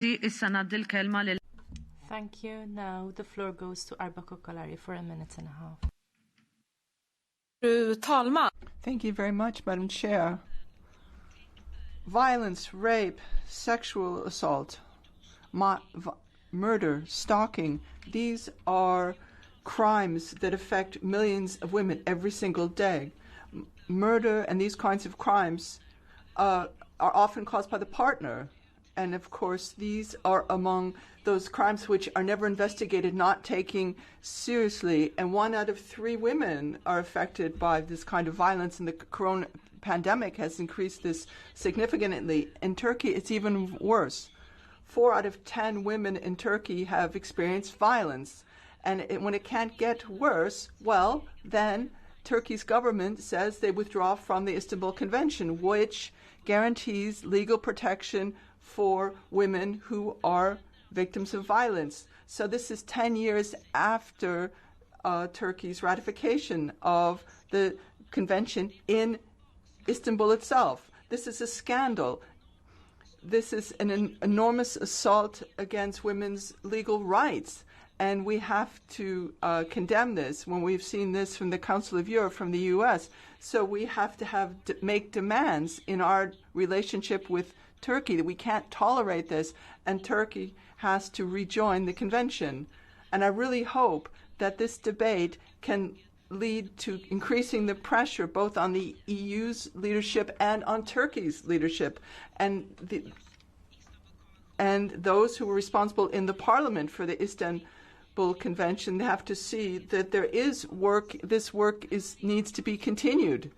Thank you. Now the floor goes to Arba Kokalari for 1.5 minutes. Fru talman. Thank you very much, Madam Chair. Violence, rape, sexual assault, murder, stalking, these are crimes that affect millions of women every single day. Murder and these kinds of crimes are often caused by the partner. And of course, these are among those crimes which are never investigated, not taken seriously. And 1 out of 3 women are affected by this kind of violence. And the corona pandemic has increased this significantly. In Turkey, it's even worse. 4 out of 10 women in Turkey have experienced violence. And when it can't get worse, well, then Turkey's government says they withdraw from the Istanbul Convention, which guarantees legal protection for women who are victims of violence. So this is 10 years after Turkey's ratification of the convention in Istanbul itself. This is a scandal. This is an enormous assault against women's legal rights. And we have to condemn this when we've seen this from the Council of Europe, from the U.S. So we have to make demands in our relationship with Turkey that we can't tolerate this, and Turkey has to rejoin the convention. And I really hope that this debate can lead to increasing the pressure both on the EU's leadership and on Turkey's leadership, and those who were responsible in the parliament for the Istanbul Convention have to see that there is work. This work needs to be continued.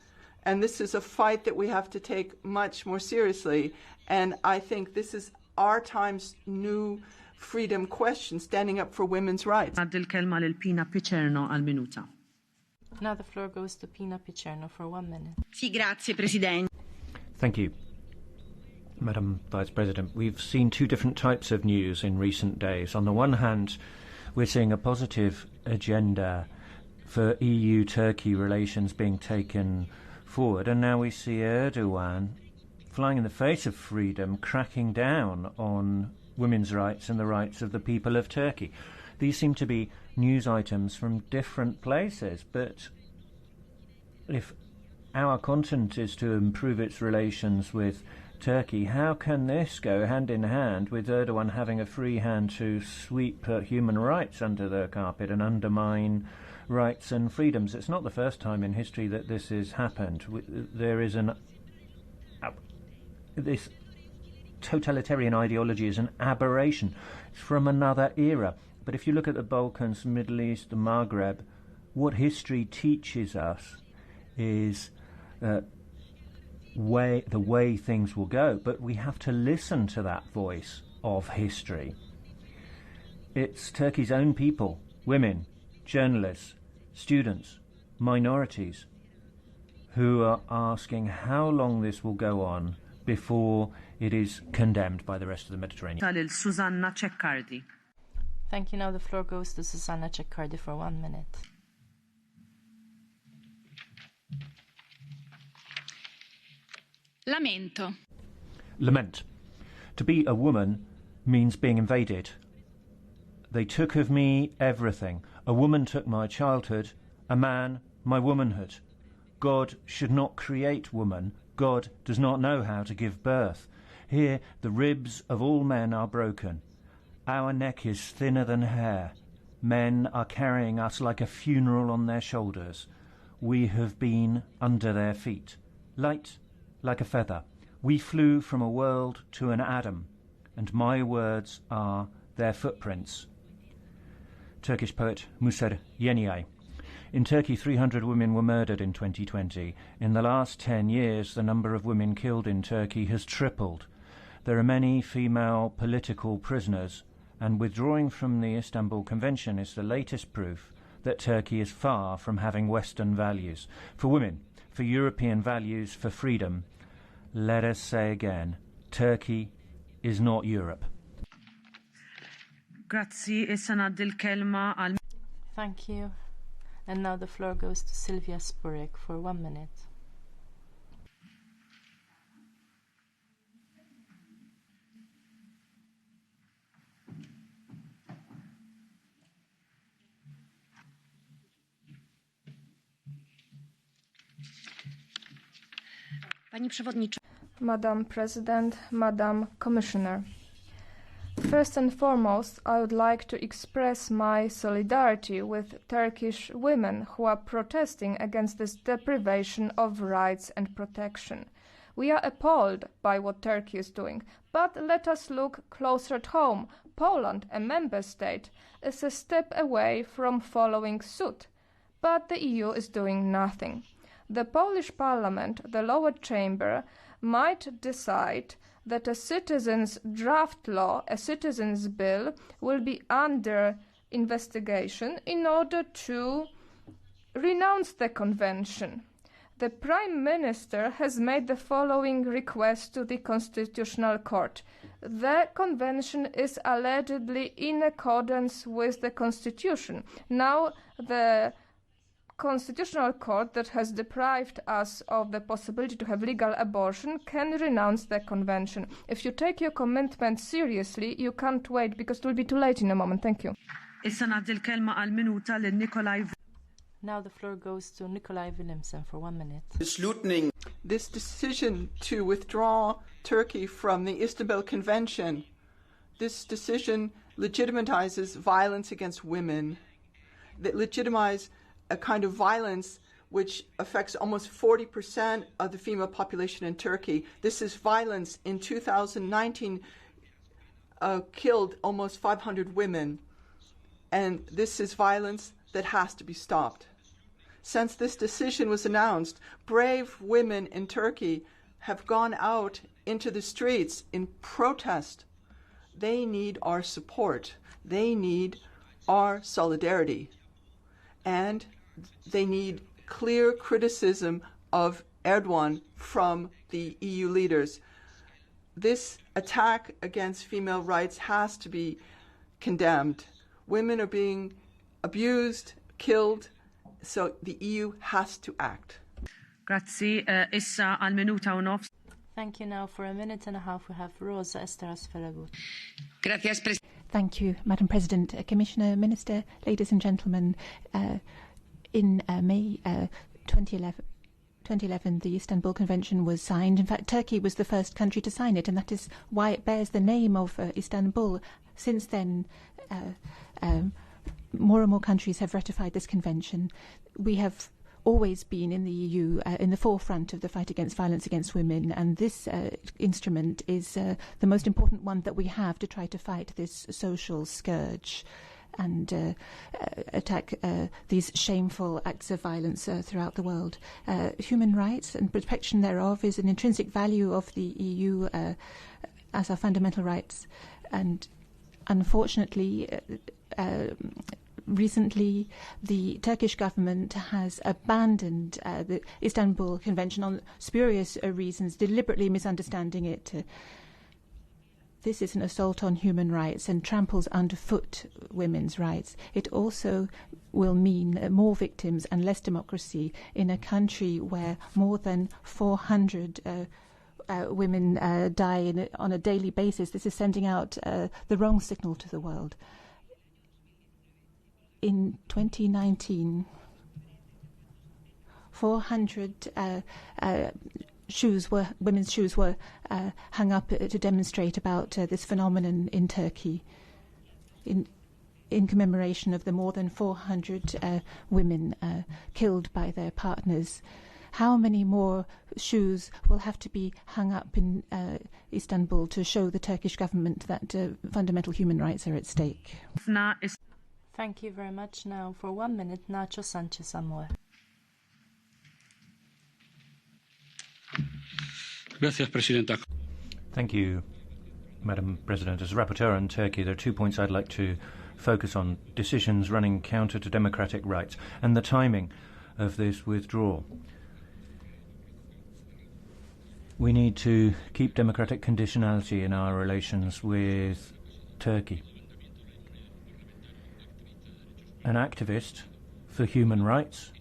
And this is a fight that we have to take much more seriously. And I think this is our time's new freedom question, standing up for women's rights. Now the floor goes to Pina Picerno for 1 minute. Thank you, Madam Vice President. We've seen 2 different types of news in recent days. On the one hand, we're seeing a positive agenda for EU-Turkey relations being taken forward, and now we see Erdogan flying in the face of freedom, cracking down on women's rights and the rights of the people of Turkey. These seem to be news items from different places, but if our continent is to improve its relations with Turkey, how can this go hand in hand with Erdogan having a free hand to sweep human rights under the carpet and undermine rights and freedoms? It's not the first time in history that this has happened. There is this totalitarian ideology is an aberration. It's from another era. But if you look at the Balkans, Middle East, the Maghreb, what history teaches us is the way things will go. But we have to listen to that voice of history. It's Turkey's own people, women, journalists, students, minorities, who are asking how long this will go on before it is condemned by the rest of the Mediterranean. Thank you. Now the floor goes to Susanna Ceccardi for 1 minute. Lament. To be a woman means being invaded. They took of me everything. A woman took my childhood, a man my womanhood. God should not create woman. God does not know how to give birth. Here the ribs of all men are broken. Our neck is thinner than hair. Men are carrying us like a funeral on their shoulders. We have been under their feet, light like a feather. We flew from a world to an atom, and my words are their footprints. Turkish poet Muser Yeniay. In Turkey, 300 women were murdered in 2020. In the last 10 years, the number of women killed in Turkey has tripled. There are many female political prisoners, and withdrawing from the Istanbul Convention is the latest proof that Turkey is far from having Western values. For women, for European values, for freedom, let us say again, Turkey is not Europe. Thank you. And now the floor goes to Sylvia Spurek for 1 minute. Madam President, Madam Commissioner. First and foremost, I would like to express my solidarity with Turkish women who are protesting against this deprivation of rights and protection. We are appalled by what Turkey is doing, but let us look closer at home. Poland, a member state, is a step away from following suit, but the EU is doing nothing. The Polish parliament, the lower chamber, might decide that a citizen's draft law, a citizen's bill, will be under investigation in order to renounce the convention. The Prime Minister has made the following request to the Constitutional Court. The convention is allegedly in accordance with the Constitution. Now the Constitutional Court that has deprived us of the possibility to have legal abortion can renounce the convention. If you take your commitment seriously, you can't wait because it will be too late in a moment. Thank you. Now the floor goes to Nikolai Willemsen for 1 minute. This decision to withdraw Turkey from the Istanbul Convention, this decision legitimizes violence against women, that legitimize a kind of violence which affects almost 40% of the female population in Turkey. This is violence. In 2019, killed almost 500 women. And this is violence that has to be stopped. Since this decision was announced, brave women in Turkey have gone out into the streets in protest. They need our support. They need our solidarity. And they need clear criticism of Erdogan from the EU leaders. This attack against female rights has to be condemned. Women are being abused, killed, so the EU has to act. Thank you. Now for a minute and a half we have Rosa Esteras Ferragut. Thank you, Madam President, Commissioner, Minister, ladies and gentlemen. In May 2011, the Istanbul Convention was signed. In fact, Turkey was the first country to sign it, and that is why it bears the name of Istanbul. Since then, more and more countries have ratified this convention. We have always been in the EU in the forefront of the fight against violence against women, and this instrument is the most important one that we have to try to fight this social scourge and attack these shameful acts of violence throughout the world. Human rights and protection thereof is an intrinsic value of the EU as our fundamental rights. And unfortunately, recently, the Turkish government has abandoned the Istanbul Convention on spurious reasons, deliberately misunderstanding it. This is an assault on human rights and tramples underfoot women's rights. It also will mean more victims and less democracy in a country where more than 400 women die on a daily basis. This is sending out the wrong signal to the world. In 2019, 400 women's shoes were hung up to demonstrate about this phenomenon in Turkey in commemoration of the more than 400 women killed by their partners. How many more shoes will have to be hung up in Istanbul to show the Turkish government that fundamental human rights are at stake? Thank you very much. Now for 1 minute, Nacho Sanchez Amor. Thank you, Madam President. As rapporteur on Turkey, there are 2 points I'd like to focus on: decisions running counter to democratic rights and the timing of this withdrawal. We need to keep democratic conditionality in our relations with Turkey. An activist for human rights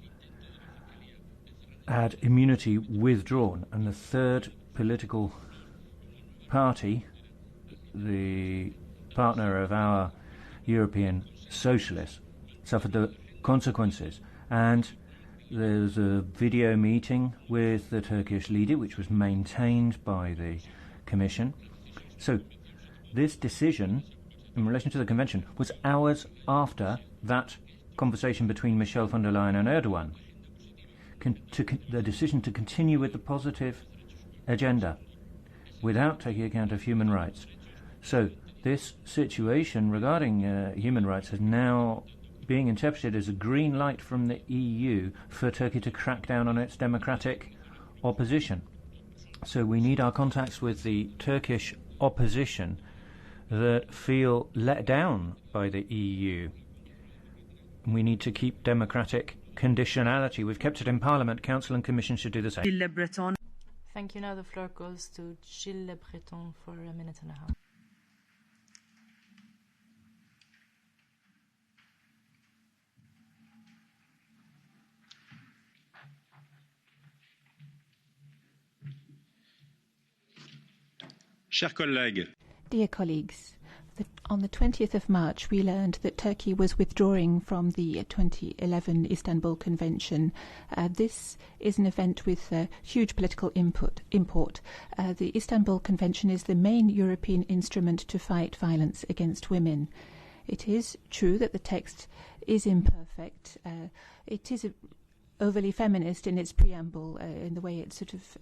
had immunity withdrawn, and the third political party, the partner of our European socialists, suffered the consequences, and There was a video meeting with the Turkish leader, which was maintained by the Commission. So this decision in relation to the convention was hours after that conversation between Michel von der Leyen and Erdogan. The decision to continue with the positive agenda without taking account of human rights. So this situation regarding human rights is now being interpreted as a green light from the EU for Turkey to crack down on its democratic opposition. So we need our contacts with the Turkish opposition that feel let down by the EU. We need to keep democratic conditionality. We've kept it in Parliament. Council and Commission should do the same. Thank you. Now the floor goes to Gilles Le Breton for a minute and a half. Chers collègues, Dear colleagues, on the 20th of March we learned that Turkey was withdrawing from the 2011 Istanbul Convention. This is an event with huge political import. The Istanbul Convention is the main European instrument to fight violence against women. It is true that the text is imperfect. It is overly feminist in its preamble, in the way it sort of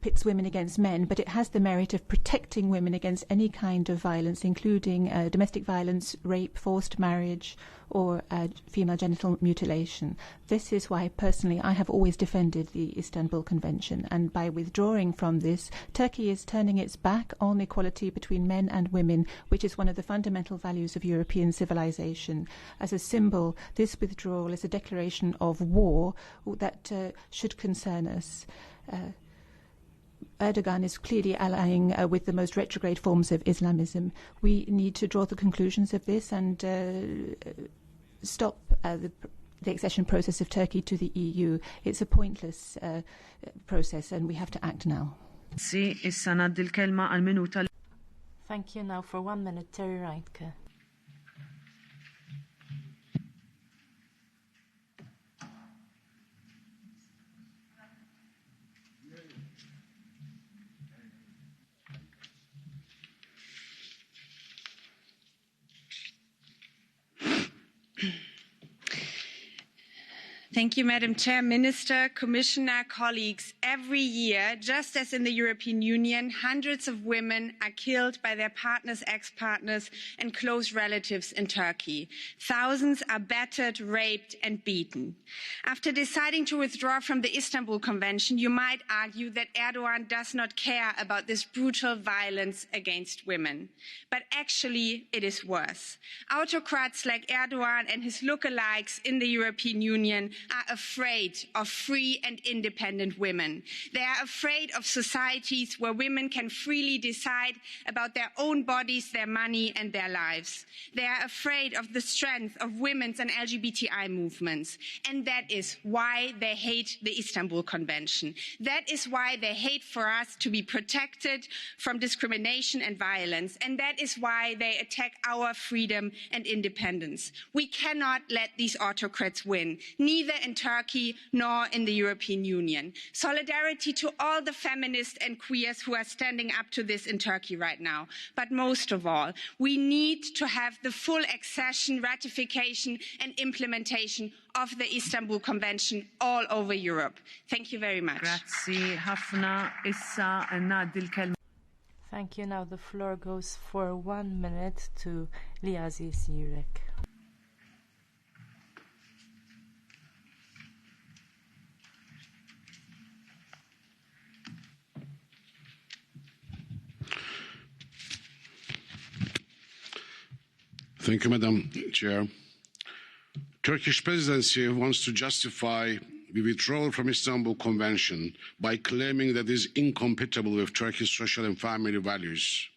pits women against men, but it has the merit of protecting women against any kind of violence, including domestic violence, rape, forced marriage, or female genital mutilation. This is why, personally, I have always defended the Istanbul Convention, and by withdrawing from this, Turkey is turning its back on equality between men and women, which is one of the fundamental values of European civilization. As a symbol, this withdrawal is a declaration of war that should concern us. Erdogan is clearly allying with the most retrograde forms of Islamism. We need to draw the conclusions of this and stop the accession process of Turkey to the EU. It's a pointless process and we have to act now. Thank you. Now for 1 minute, Terry Reintke. Thank you, Madam Chair, Minister, Commissioner, colleagues. Every year, just as in the European Union, hundreds of women are killed by their partners, ex-partners, and close relatives in Turkey. Thousands are battered, raped, and beaten. After deciding to withdraw from the Istanbul Convention, you might argue that Erdogan does not care about this brutal violence against women. But actually, it is worse. Autocrats like Erdogan and his lookalikes in the European Union are afraid of free and independent women. They are afraid of societies where women can freely decide about their own bodies, their money, and their lives. They are afraid of the strength of women's and LGBTI movements. And that is why they hate the Istanbul Convention. That is why they hate for us to be protected from discrimination and violence. And that is why they attack our freedom and independence. We cannot let these autocrats win, neither in Turkey nor in the European Union. Solidarity to all the feminists and queers who are standing up to this in Turkey right now. But most of all, we need to have the full accession, ratification and implementation of the Istanbul Convention all over Europe. Thank you very much. Thank you. Now the floor goes for 1 minute to Liasis Jurek. Thank you, Madam Chair. Turkish presidency wants to justify the withdrawal from Istanbul Convention by claiming that it is incompatible with Turkey's social and family values,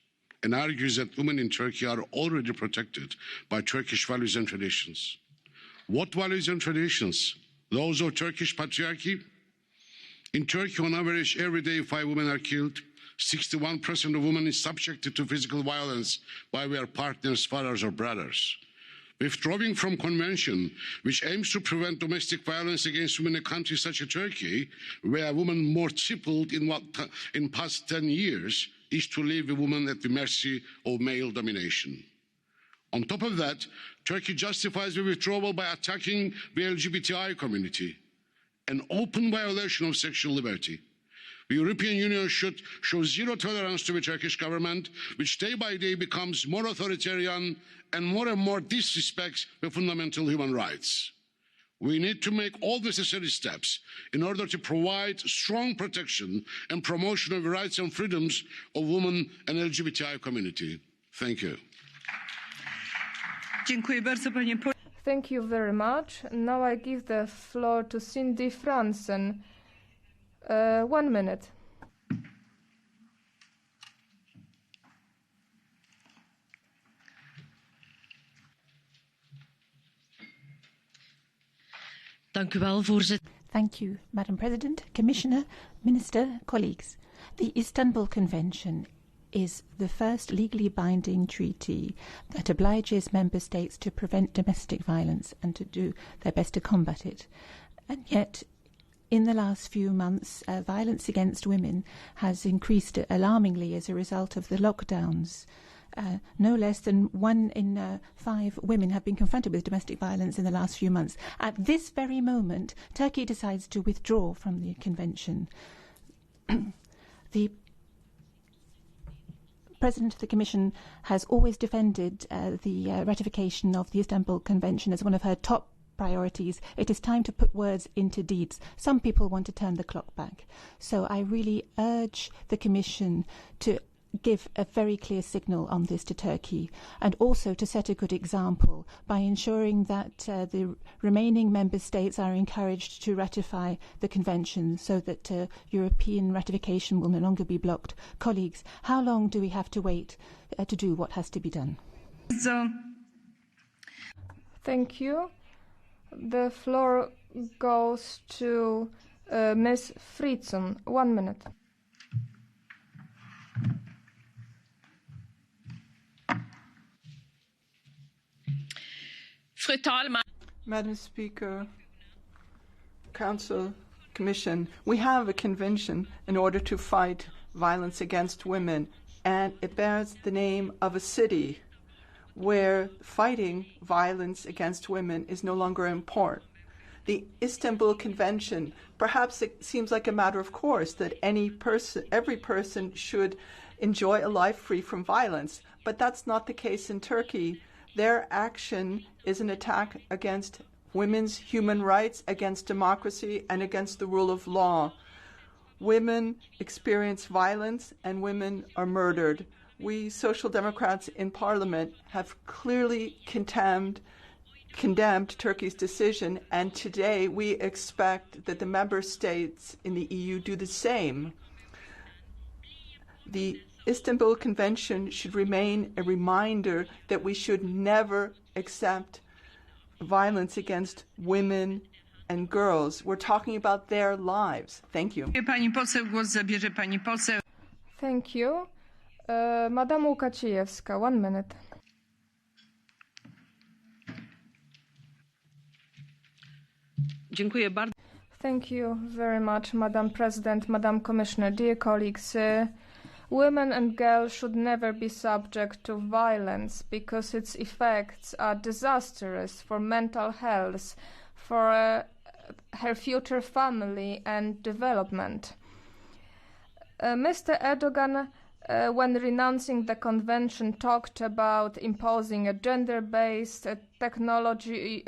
and argues that women in Turkey are already protected by Turkish values and traditions. What values and traditions? Those of Turkish patriarchy? In Turkey, on average, every day 5 women are killed. 61% of women is subjected to physical violence by their partners, fathers or brothers. Withdrawing from convention, which aims to prevent domestic violence against women in a country such as Turkey, where women more tripled in past 10 years, is to leave a woman at the mercy of male domination. On top of that, Turkey justifies the withdrawal by attacking the LGBTI community, an open violation of sexual liberty. The European Union should show zero tolerance to the Turkish government, which day by day becomes more authoritarian and more disrespects the fundamental human rights. We need to make all necessary steps in order to provide strong protection and promotion of the rights and freedoms of women and LGBTI community. Thank you. Thank you very much. Now I give the floor to Cindy Fransen. 1 minute. Thank you, Madam President, Commissioner, Minister, colleagues. The Istanbul Convention is the first legally binding treaty that obliges member states to prevent domestic violence and to do their best to combat it. And yet, in the last few months, violence against women has increased alarmingly as a result of the lockdowns. No less than 1 in 5 women have been confronted with domestic violence in the last few months. At this very moment, Turkey decides to withdraw from the convention. The President of the Commission has always defended the ratification of the Istanbul Convention as one of her top priorities. It is time to put words into deeds. Some people want to turn the clock back. So I really urge the Commission to give a very clear signal on this to Turkey, and also to set a good example by ensuring that the remaining member states are encouraged to ratify the convention so that European ratification will no longer be blocked. Colleagues, how long do we have to wait to do what has to be done? Thank you. The floor goes to Ms. Fritzon. 1 minute. Madam Speaker, Council, Commission, we have a convention in order to fight violence against women, and it bears the name of a city where fighting violence against women is no longer important. The Istanbul Convention, perhaps it seems like a matter of course that every person should enjoy a life free from violence, but that's not the case in Turkey. Their action is an attack against women's human rights, against democracy, and against the rule of law. Women experience violence and women are murdered. We Social Democrats in Parliament have clearly condemned Turkey's decision, and today we expect that the member states in the EU do the same. The Istanbul Convention should remain a reminder that we should never accept violence against women and girls. We're talking about their lives. Thank you. Thank you. Madam Łukacijewska, 1 minute. Thank you very much, Madam President, Madam Commissioner, dear colleagues. Women and girls should never be subject to violence because its effects are disastrous for mental health, for her future family and development. Mr. Erdogan, when renouncing the convention, talked about imposing a gender-based technology,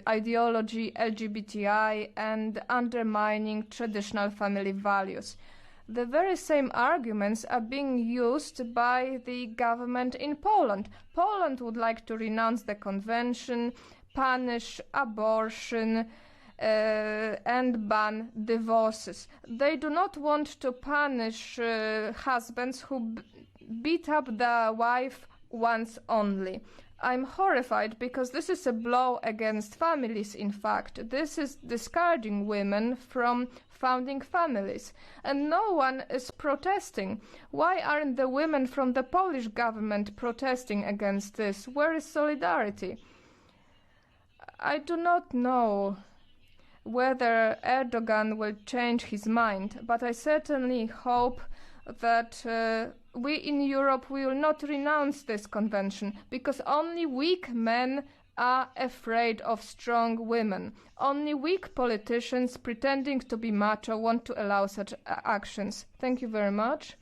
ideology, LGBTI, and undermining traditional family values. The very same arguments are being used by the government in Poland. Poland would like to renounce the convention, punish abortion, and ban divorces. They do not want to punish husbands who beat up their wife once only. I'm horrified because this is a blow against families, in fact. This is discouraging women from founding families. And no one is protesting. Why aren't the women from the Polish government protesting against this? Where is solidarity? I do not know whether Erdogan will change his mind, but I certainly hope that we in Europe will not renounce this convention, because only weak men are afraid of strong women. Only weak politicians pretending to be macho want to allow such actions. Thank you very much.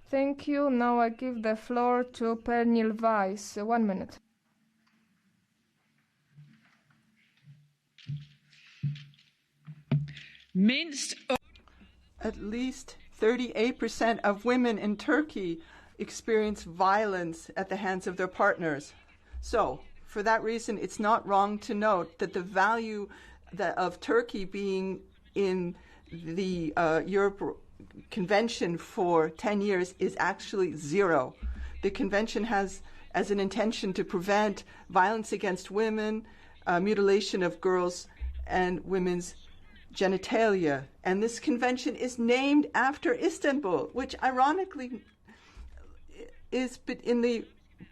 Thank you. Now I give the floor to Pernil Weiss. 1 minute. At least 38% of women in Turkey experience violence at the hands of their partners. So, for that reason, it's not wrong to note that the value of Turkey being in the Europe Convention for 10 years is actually zero. The convention has as an intention to prevent violence against women, mutilation of girls and women's genitalia. And this convention is named after Istanbul, which ironically is in the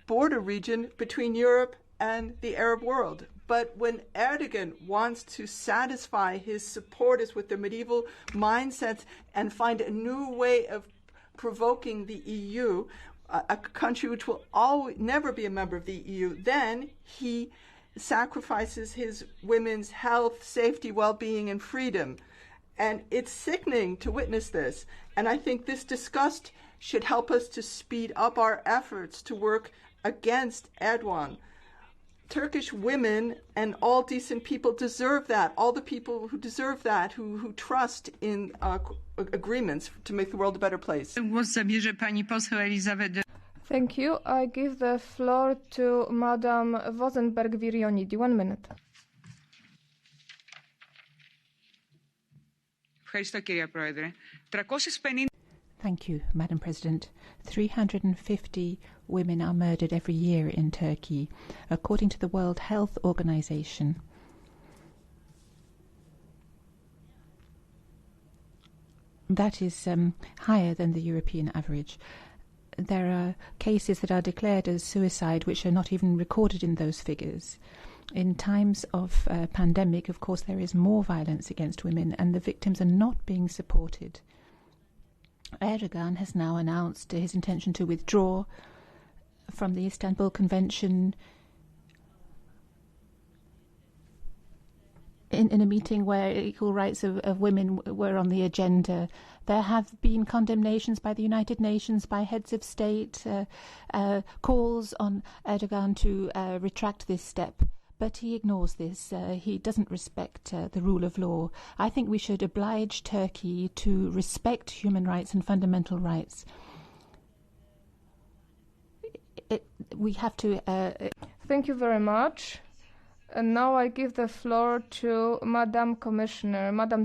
border region between Europe and the Arab world. But when Erdogan wants to satisfy his supporters with their medieval mindsets and find a new way of provoking the EU, a country which will never be a member of the EU, then he sacrifices his women's health, safety, well-being, and freedom. And it's sickening to witness this. And I think this disgust should help us to speed up our efforts to work against Erdogan. Turkish women and all decent people deserve that. All the people who deserve that, who trust in agreements to make the world a better place. Thank you. I give the floor to Madam Vozenberg-Virionidi. 1 minute. Thank you, Madam President. 350 women are murdered every year in Turkey, according to the World Health Organization. That is higher than the European average. There are cases that are declared as suicide which are not even recorded in those figures. In times of pandemic, of course, there is more violence against women and the victims are not being supported. Erdogan has now announced his intention to withdraw from the Istanbul Convention in a meeting where equal rights of women were on the agenda. There have been condemnations by the United Nations, by heads of state, calls on Erdogan to retract this step. But he ignores this. He doesn't respect the rule of law. I think we should oblige Turkey to respect human rights and fundamental rights. We have to... Thank you very much. And now I give the floor to Madam Commissioner, Madam